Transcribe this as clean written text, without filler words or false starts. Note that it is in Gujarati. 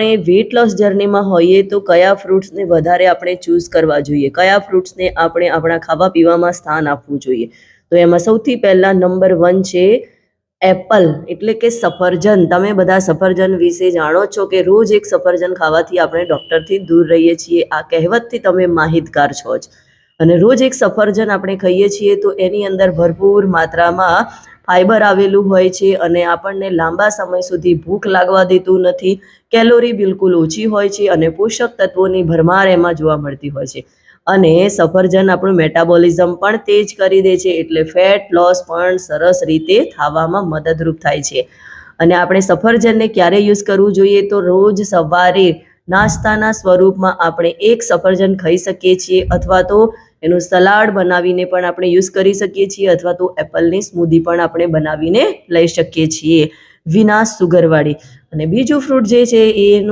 આપણે વેટ લોસ જર્નીમાં હોઈએ તો કયા ફ્રૂટ્સને વધારે આપણે ચૂઝ કરવા જોઈએ, કયા ફ્રૂટ્સને આપણે આપણા ખાવા પીવામાં સ્થાન આપવું જોઈએ? તો એમાં સૌથી પહેલા નંબર 1 છે એપલ, એટલે કે સફરજન. તમે બધા સફરજન વિશે જાણો છો કે રોજ એક સફરજન ખાવાથી આપણે ડૉક્ટરથી દૂર રહીએ છીએ. આ કહેવતથી તમે માહિતગાર છો જ. અને રોજ એક સફરજન આપણે ખાઈએ છીએ તો એની અંદર ભરપૂર માત્રામાં ફાઈબર આવેલું હોય છે અને આપણને લાંબા સમય સુધી ભૂખ લાગવા દેતું નથી. કેલોરી બિલકુલ ઓછી હોય છે અને પોષક તત્વોની ભરમાર એમાં જોવા મળતી હોય છે. અને સફરજન આપણું મેટાબોલિઝમ પણ તેજ કરી દે છે, એટલે ફેટ લોસ પણ સરસ રીતે થવામાં મદદરૂપ થાય છે. અને આપણે સફરજનને ક્યારે યુઝ કરવું જોઈએ? તો રોજ સવારે નાસ્તાના સ્વરૂપમાં આપણે એક સફરજન ખાઈ શકીએ છીએ, અથવા તો એનું સલાડ બનાવીને પણ આપણે યુઝ કરી શકીએ છીએ, અથવા તો એપલની સ્મૂધી પણ આપણે બનાવીને લઈ શકીએ છીએ વિના સુગરવાળી. અને બીજું ફ્રૂટ જે છે એનું